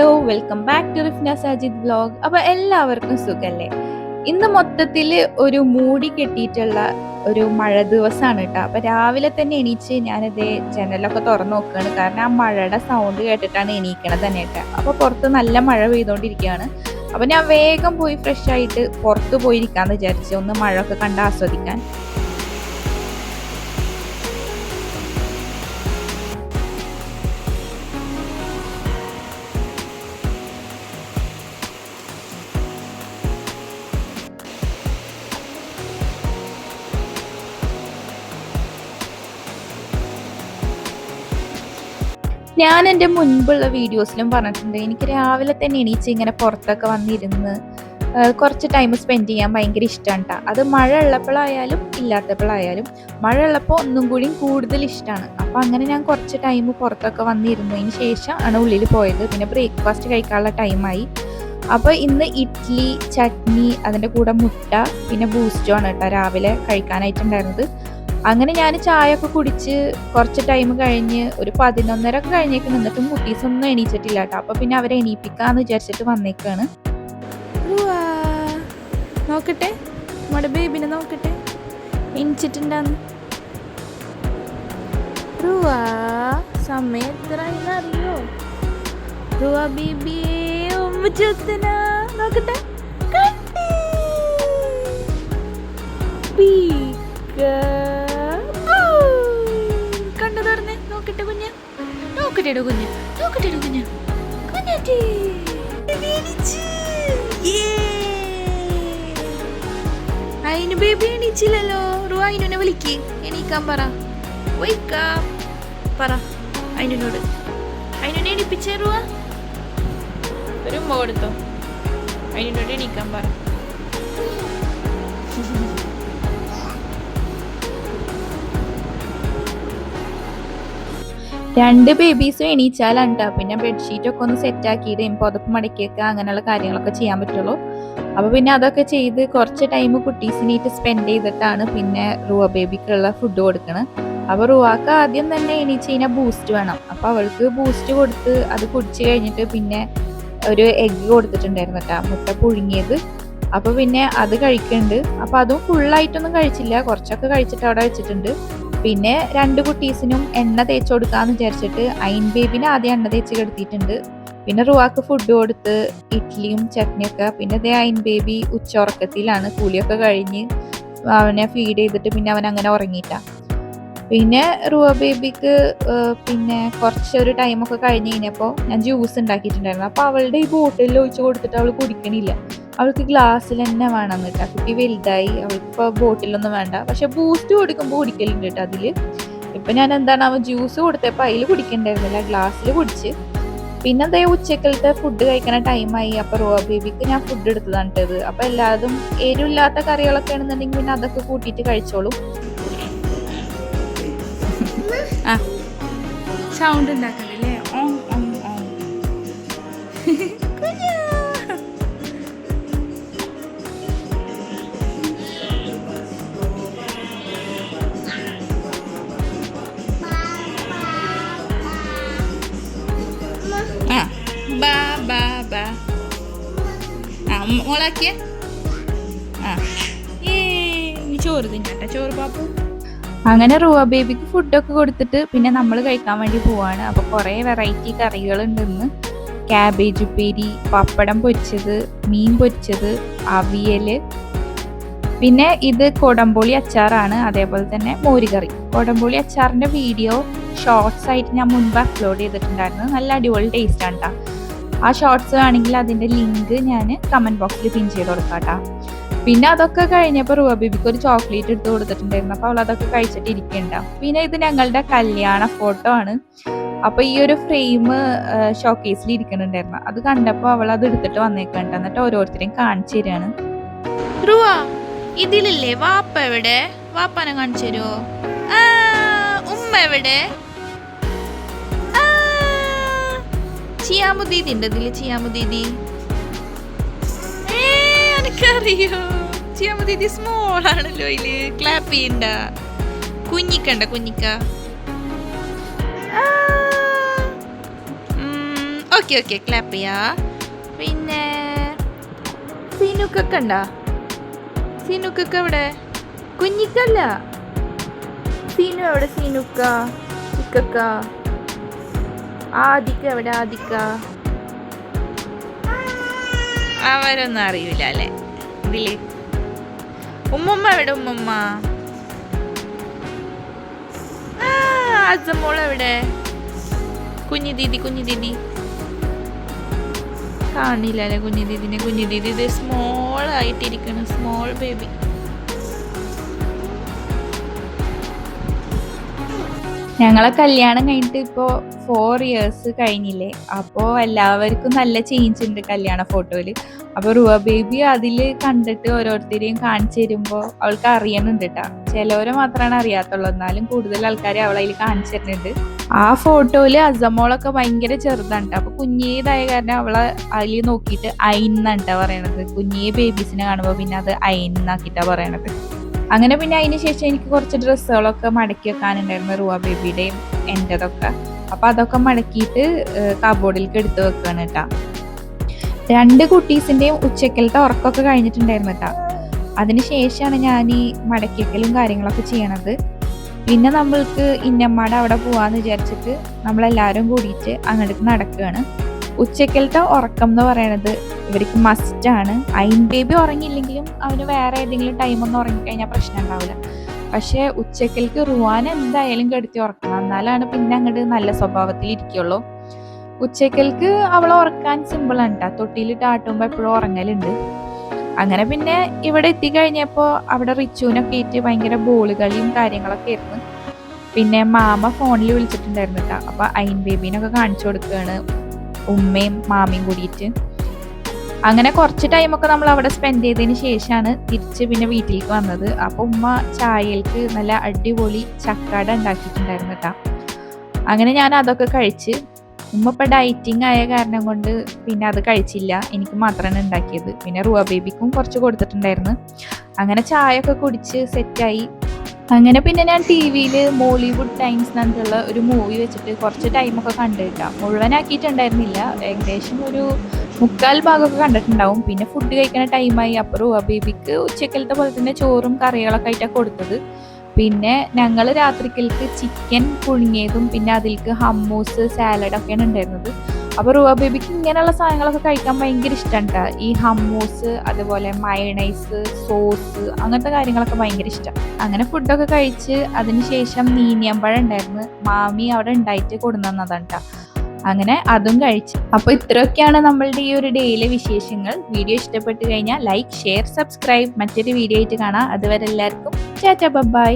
Hello, welcome back to Rifna Sajid vlog. അപ്പോൾ എല്ലാവർക്കും സുഖല്ലേ? ഇന്ന് മൊത്തത്തിൽ ഒരു മൂടി കെട്ടിയിട്ടുള്ള ഒരു മഴ ദിവസമാണ് കേട്ടോ. അപ്പോൾ രാവിലെ തന്നെ എണീച്ച് ഞാനിതേ ജനലൊക്കെ തുറന്നു നോക്കുകയാണ്. കാരണം ആ മഴയുടെ സൗണ്ട് കേട്ടിട്ടാണ് എണീക്കണത് തന്നെ കേട്ടോ. അപ്പോൾ പുറത്ത് നല്ല മഴ പെയ്തുകൊണ്ടിരിക്കുകയാണ്. അപ്പോൾ ഞാൻ വേഗം പോയി ഫ്രഷ് ആയിട്ട് പുറത്ത് പോയിരിക്കാമെന്ന് വിചാരിച്ചു, ഒന്ന് മഴയൊക്കെ കണ്ട് ആസ്വദിക്കാൻ. ഞാൻ എൻ്റെ മുൻപുള്ള വീഡിയോസിലും പറഞ്ഞിട്ടുണ്ട്, എനിക്ക് രാവിലെ തന്നെ എണീച്ച് ഇങ്ങനെ പുറത്തൊക്കെ വന്നിരുന്ന് കുറച്ച് ടൈം സ്പെൻഡ് ചെയ്യാൻ ഭയങ്കര ഇഷ്ടമാണ് കേട്ടോ. അത് മഴ ഉള്ളപ്പോഴായാലും ഇല്ലാത്തപ്പോഴായാലും. മഴ ഉള്ളപ്പോൾ ഒന്നും കൂടി കൂടുതൽ ഇഷ്ടമാണ്. അപ്പോൾ അങ്ങനെ ഞാൻ കുറച്ച് ടൈം പുറത്തൊക്കെ വന്നിരുന്നതിന് ശേഷം ആണ് ഉള്ളിൽ പോയത്. പിന്നെ ബ്രേക്ക്ഫാസ്റ്റ് കഴിക്കാനുള്ള ടൈമായി. അപ്പോൾ ഇന്ന് ഇഡ്ഡലി, ചട്നി, അതിൻ്റെ കൂടെ മുട്ട, പിന്നെ ബൂസ്റ്റുമാണ് കേട്ടോ രാവിലെ കഴിക്കാനായിട്ടുണ്ടായിരുന്നത്. അങ്ങനെ ഞാൻ ചായ ഒക്കെ കുടിച്ച് കുറച്ച് ടൈം കഴിഞ്ഞ് ഒരു 11:30 ഒക്കെ കഴിഞ്ഞേക്ക് നിന്നിട്ടും കുട്ടീസൊന്നും എണീച്ചിട്ടില്ല കേട്ടോ. അപ്പോൾ പിന്നെ അവരെ എണീപ്പിക്കാമെന്ന് വിചാരിച്ചിട്ട് വന്നേക്കാണ്. നോക്കട്ടെ, നമ്മുടെ ബേബിനെ നോക്കട്ടെ, എണീച്ചിട്ടുണ്ടാന്ന്. റുവാ, സമയം എത്രയെന്ന് അറിയോ? റുവാ ബേബിയെ ഉമ്മച്ചത്തന നോക്കട്ടെ. കണ്ടു തുറന്ന് നോക്കട്ടെ കുഞ്ഞ്, നോക്കട്ടെടോ കുഞ്ഞ്, നോക്കട്ടെടോ കുഞ്ഞ്, കുഞ്ഞാറ്റി അയിന് ബേബി എണീച്ചില്ലല്ലോ. റുവാ അയിനെ വിളിക്ക്, എണീക്കാൻ പറ, വയ്ക്കാം പറ അയിനോട്. അയിനെ എണീപ്പിച്ചേ റുവാ, ഒരു ഉമ്മ കൊടുത്തോ, അയിനോട് എണീക്കാൻ പറ. രണ്ട് ബേബീസും എണീച്ചാലാണ് കേട്ടോ. പിന്നെ ബെഡ്ഷീറ്റൊക്കെ ഒന്ന് സെറ്റാക്കിയിട്ട് പുതപ്പ് മടക്കിയൊക്കെ അങ്ങനെയുള്ള കാര്യങ്ങളൊക്കെ ചെയ്യാൻ പറ്റുള്ളൂ. അപ്പോൾ പിന്നെ അതൊക്കെ ചെയ്ത് കുറച്ച് ടൈം കുട്ടീസിനായിട്ട് സ്പെൻഡ് ചെയ്തിട്ടാണ് പിന്നെ റുവ ബേബിക്കുള്ള ഫുഡ് കൊടുക്കണം. അപ്പോൾ റുവാക്ക് ആദ്യം തന്നെ എണീച്ച് കഴിഞ്ഞാൽ ബൂസ്റ്റ് വേണം. അപ്പോൾ അവൾക്ക് ബൂസ്റ്റ് കൊടുത്ത് അത് കുടിച്ച് കഴിഞ്ഞിട്ട് പിന്നെ ഒരു എഗ്ഗ് കൊടുത്തിട്ടുണ്ടായിരുന്നു കേട്ടോ, മുട്ട പുഴുങ്ങിയത്. അപ്പോൾ പിന്നെ അത് കഴിക്കുന്നുണ്ട്. അപ്പോൾ അതും ഫുള്ളായിട്ടൊന്നും കഴിച്ചില്ല, കുറച്ചൊക്കെ കഴിച്ചിട്ട് അവിടെ വെച്ചിട്ടുണ്ട്. പിന്നെ രണ്ട് കുട്ടീസിനും എണ്ണ തേച്ച് കൊടുക്കാമെന്ന് വിചാരിച്ചിട്ട് അയിൻ ബേബിനെ ആദ്യം എണ്ണ തേച്ച് കിടത്തിയിട്ടുണ്ട്. പിന്നെ റുവാക്ക് ഫുഡ് കൊടുത്ത് ഇഡ്ഡലിയും ചട്നിയൊക്കെ. പിന്നെ അതേ അയിൻ ബേബി ഉച്ചയുറക്കത്തിലാണ്, കൂലിയൊക്കെ കഴിഞ്ഞ് അവനെ ഫീഡ് ചെയ്തിട്ട് പിന്നെ അവൻ അങ്ങനെ ഉറങ്ങിയിട്ടാണ്. പിന്നെ റുവ ബേബിക്ക് പിന്നെ കുറച്ചൊരു ടൈമൊക്കെ കഴിഞ്ഞ് കഴിഞ്ഞപ്പോൾ ഞാൻ ജ്യൂസ് ഉണ്ടാക്കിയിട്ടുണ്ടായിരുന്നു. അപ്പോൾ അവളുടെ ഈ ബോട്ടിലിൽ ഒഴിച്ച് കൊടുത്തിട്ട് അവൾ കുടിക്കണില്ല, അവൾക്ക് ഗ്ലാസ്സിൽ തന്നെ വേണം കേട്ടോ. കുട്ടി വലുതായി, അവൾക്കിപ്പോൾ ബോട്ടിലൊന്നും വേണ്ട. പക്ഷെ ബൂസ്റ്റ് കൊടുക്കുമ്പോൾ കുടിക്കലുണ്ട് കേട്ടോ അതിൽ. ഇപ്പം ഞാൻ എന്താണ് അവൻ ജ്യൂസ് കൊടുത്തപ്പോൾ അതിൽ കുടിക്കണ്ടായിരുന്നില്ല, ഗ്ലാസ്സിൽ കുടിച്ച്. പിന്നെ എന്താ ഉച്ചക്കലത്തെ ഫുഡ് കഴിക്കണ ടൈമായി. അപ്പോൾ റുവ ബേബിക്ക് ഞാൻ ഫുഡ് എടുത്തതാണ് കേട്ടത്. അപ്പോൾ എല്ലാതും എരിവില്ലാത്ത കറികളൊക്കെ ആണെന്നുണ്ടെങ്കിൽ പിന്നെ അതൊക്കെ കൂട്ടിയിട്ട് കഴിച്ചോളും. ആ സൗണ്ട് ഉണ്ടാക്കണ്ടല്ലേ, ഓം ഓം ഓം. ബാ ബാ ബാ. ആ മോളാക്കിയ. ആ ചോറ് തിന്നട്ടെ, ചോറ് പാപ്പു. അങ്ങനെ റുവ ബേബിക്ക് ഫുഡൊക്കെ കൊടുത്തിട്ട് പിന്നെ നമ്മൾ കഴിക്കാൻ വേണ്ടി പോവാണ്. അപ്പോൾ കുറേ വെറൈറ്റി കറികളുണ്ടെന്ന്. ക്യാബേജ് ഉപ്പേരി, പപ്പടം പൊരിച്ചത്, മീൻ പൊരിച്ചത്, അവിയൽ, പിന്നെ ഇത് കൊടംപുളി അച്ചാറാണ്, അതേപോലെ തന്നെ മോരുകറി. കൊടംപുളി അച്ചാറിൻ്റെ വീഡിയോ ഷോർട്സ് ആയിട്ട് ഞാൻ മുൻപ് അപ്ലോഡ് ചെയ്തിട്ടുണ്ടായിരുന്നു. നല്ല അടിപൊളി ടേസ്റ്റാണ് കേട്ടോ. ആ ഷോർട്സ് ആണെങ്കിൽ അതിൻ്റെ ലിങ്ക് ഞാൻ കമൻറ്റ് ബോക്സിൽ പിൻ ചെയ്ത് കൊടുക്കാം കേട്ടോ. പിന്നെ അതൊക്കെ കഴിഞ്ഞപ്പോൾ റുവ ബേബിക്ക് ഒരു ചോക്ലേറ്റ് എടുത്ത് കൊടുത്തിട്ടുണ്ടായിരുന്നു. അപ്പോൾ അവൾ അതൊക്കെ കഴിച്ചിട്ട് ഇരിക്കുന്നുണ്ടാവും. പിന്നെ ഇത് ഞങ്ങളുടെ കല്യാണ ഫോട്ടോ ആണ്. അപ്പോൾ ഈ ഒരു ഫ്രെയിം ഷോക്കേസിൽ ഇരിക്കുന്നുണ്ടായിരുന്നു. അത് കണ്ടപ്പോൾ അവൾ അത് എടുത്തിട്ട് വന്നേക്കണ്ട, എന്നിട്ട് ഓരോരുത്തരെയും കാണിച്ചു തരാണ്. റുവ, ഇതിലില്ലേ വാപ്പ എവിടെ? വാപ്പാനെ കാണിച്ചു തരുമോ? ഉമ്മ എവിടെ? ചിയാമു ദീദി ഉണ്ട് ഇതില്. ചിയാമു ദീദി എനിക്കറിയോ, ചിയാമു ദീദി സ്മോൾ ആണല്ലോ ഇതില്. ക്ലാപ്പ് ചെയ്യണ്ട. കുഞ്ഞിക്കണ്ട, കുഞ്ഞിക്ക. ഓക്കെ ഓക്കെ ക്ലാപ്പ് ചെയ്യാ. പിന്നെ സീനുക്കൊക്കെ ഉണ്ടാ? സീനുക്കൊക്കെ എവിടെ? കുഞ്ഞിക്കല്ല, സീനു എവിടെ? സീനുക്ക ഇക്കക്ക ആദിക്ക എവിടെ? ആദിക്ക അവരൊന്നും അറിയില്ല അല്ലേ ഇതില്. ഉമ്മുമ്മ എവിടെ? ഉമ്മുമ്മ അസമോൾ എവിടെ? കുഞ്ഞു ദീദി കാണില്ല അല്ലേ കുഞ്ഞു ദീദി ഇത് സ്മോൾ ആയിട്ടിരിക്കണം, സ്മോൾ ബേബി. ഞങ്ങളെ കല്യാണം കഴിഞ്ഞിട്ട് ഇപ്പോൾ 4 years കഴിഞ്ഞില്ലേ. അപ്പോൾ എല്ലാവർക്കും നല്ല ചേഞ്ച് ഉണ്ട് കല്യാണ ഫോട്ടോയിൽ. അപ്പോൾ റുവ ബേബി അതിൽ കണ്ടിട്ട് ഓരോരുത്തരെയും കാണിച്ചു തരുമ്പോൾ അവൾക്ക് അറിയണുണ്ട് കേട്ടോ. ചിലവരെ മാത്രമാണ് അറിയാത്തുള്ളൂ, എന്നാലും കൂടുതൽ ആൾക്കാരെ അവളതിൽ കാണിച്ചു തരുന്നുണ്ട്. ആ ഫോട്ടോയിൽ അസമോളൊക്കെ ഭയങ്കര ചെറുതാണ് കേട്ടോ. അപ്പോൾ കുഞ്ഞേതായ കാരണം അവളെ അതിൽ നോക്കിയിട്ട് അയിന്നാണ് കേട്ടോ പറയണത്. കുഞ്ഞേ ബേബീസിനെ കാണുമ്പോൾ പിന്നെ അത് അയിന്നാക്കിയിട്ടാണ് പറയണത്. അങ്ങനെ പിന്നെ അതിന് ശേഷം എനിക്ക് കുറച്ച് ഡ്രസ്സുകളൊക്കെ മടക്കി വെക്കാനുണ്ടായിരുന്നു, റുവ ബേബിയുടെയും എൻ്റെതൊക്കെ. അപ്പം അതൊക്കെ മടക്കിയിട്ട് കബോർഡിലേക്ക് എടുത്ത് വെക്കുകയാണ് കേട്ടോ. 2 കുട്ടീസിൻ്റെയും ഉച്ചക്കലത്തെ ഉറക്കമൊക്കെ കഴിഞ്ഞിട്ടുണ്ടായിരുന്നു കേട്ടോ. അതിന് ശേഷമാണ് ഞാൻ ഈ മടക്കി വെക്കലും കാര്യങ്ങളൊക്കെ ചെയ്യണത്. പിന്നെ നമ്മൾക്ക് ഇന്നമ്മാടെ അവിടെ പോവാന്ന് വിചാരിച്ചിട്ട് നമ്മളെല്ലാവരും കൂടിയിട്ട് അങ്ങോട്ട് നടക്കുകയാണ്. ഉച്ചക്കലത്തെ ഉറക്കം എന്ന് പറയണത് ഇവർക്ക് മസ്റ്റാണ്. അയിൻ ബേബി ഉറങ്ങിയില്ലെങ്കിലും അവന് വേറെ ഏതെങ്കിലും ടൈമൊന്നും ഉറങ്ങിക്കഴിഞ്ഞാൽ പ്രശ്നം ഉണ്ടാവില്ല. പക്ഷേ ഉച്ചക്കലേക്ക് റുവാൻ എന്തായാലും കെടുത്തി ഉറക്കണം, എന്നാലാണ് പിന്നെ അങ്ങോട്ട് നല്ല സ്വഭാവത്തിൽ ഇരിക്കുള്ളൂ. ഉച്ചക്കലേക്ക് അവളെ ഉറക്കാൻ സിമ്പിളാണ് കേട്ടോ. തൊട്ടിയിലിട്ട് ആട്ടുമ്പോൾ എപ്പോഴും ഉറങ്ങലുണ്ട്. അങ്ങനെ പിന്നെ ഇവിടെ എത്തിക്കഴിഞ്ഞപ്പോൾ അവിടെ റിച്ചുവിനൊക്കെ ആയിട്ട് ഭയങ്കര ബോൾ കളിയും കാര്യങ്ങളൊക്കെ ആയിരുന്നു. പിന്നെ മാമ ഫോണിൽ വിളിച്ചിട്ടുണ്ടായിരുന്നു കേട്ടോ. അപ്പോൾ അയിൻ ബേബീനൊക്കെ കാണിച്ചു കൊടുക്കുകയാണ് ഉമ്മയും മാമിയും കൂടിയിട്ട്. അങ്ങനെ കുറച്ച് ടൈമൊക്കെ നമ്മൾ അവിടെ സ്പെൻഡ് ചെയ്തതിന് ശേഷമാണ് തിരിച്ച് പിന്നെ വീട്ടിലേക്ക് വന്നത്. അപ്പോൾ ഉമ്മ ചായയിലേക്ക് നല്ല അടിപൊളി ചക്കാട ഉണ്ടാക്കിയിട്ടുണ്ടായിരുന്നു കേട്ടോ. അങ്ങനെ ഞാൻ അതൊക്കെ കഴിച്ച്. ഉമ്മ ഇപ്പോൾ ഡയറ്റിങ് ആയ കാരണം കൊണ്ട് പിന്നെ അത് കഴിച്ചില്ല, എനിക്ക് മാത്രമാണ് ഉണ്ടാക്കിയത്. പിന്നെ റുവ ബേബിക്കും കുറച്ച് കൊടുത്തിട്ടുണ്ടായിരുന്നു. അങ്ങനെ ചായയൊക്കെ കുടിച്ച് സെറ്റായി. അങ്ങനെ പിന്നെ ഞാൻ ടി വിയിൽ മോളിവുഡ് ടൈംസ് എന്നിട്ടുള്ള ഒരു മൂവി വെച്ചിട്ട് കുറച്ച് ടൈമൊക്കെ കണ്ടിട്ടാം. മുഴുവനാക്കിയിട്ടുണ്ടായിരുന്നില്ല, ഏകദേശം ഒരു 3/4 ഭാഗമൊക്കെ കണ്ടിട്ടുണ്ടാവും. പിന്നെ ഫുഡ് കഴിക്കുന്ന ടൈമായി. അപ്പോൾ ബേബിക്ക് ഉച്ചക്കലത്തെ പോലെ തന്നെ ചോറും കറികളൊക്കെ ആയിട്ടാണ് കൊടുത്തത്. പിന്നെ ഞങ്ങൾ രാത്രിക്കലേക്ക് ചിക്കൻ പുഴുങ്ങിയതും പിന്നെ അതിലേക്ക് ഹമ്മൂസ് സാലഡൊക്കെയാണ് ഉണ്ടായിരുന്നത്. അപ്പോൾ റുവ ബേബിക്ക് ഇങ്ങനെയുള്ള സാധനങ്ങളൊക്കെ കഴിക്കാൻ ഭയങ്കര ഇഷ്ടമാണ് കേട്ടോ. ഈ ഹമ്മൂസ്, അതുപോലെ മയണൈസ്, സോസ്, അങ്ങനത്തെ കാര്യങ്ങളൊക്കെ ഭയങ്കര ഇഷ്ടം. അങ്ങനെ ഫുഡൊക്കെ കഴിച്ച് അതിന് ശേഷം നീനിയമ്പഴം ഉണ്ടായിരുന്നു, മാമി അവിടെ ഉണ്ടായിട്ട് കൊടുന്നതാണ് കേട്ടോ. അങ്ങനെ അതും കഴിച്ച്. അപ്പോൾ ഇത്രയൊക്കെയാണ് നമ്മളുടെ ഈ ഒരു ഡേയിലെ വിശേഷങ്ങൾ. വീഡിയോ ഇഷ്ടപ്പെട്ട് കഴിഞ്ഞാൽ ലൈക്ക്, ഷെയർ, സബ്സ്ക്രൈബ്. മറ്റൊരു വീഡിയോ ആയിട്ട് കാണാം. അതുവരെ എല്ലാവർക്കും ടാറ്റാ ബൈ.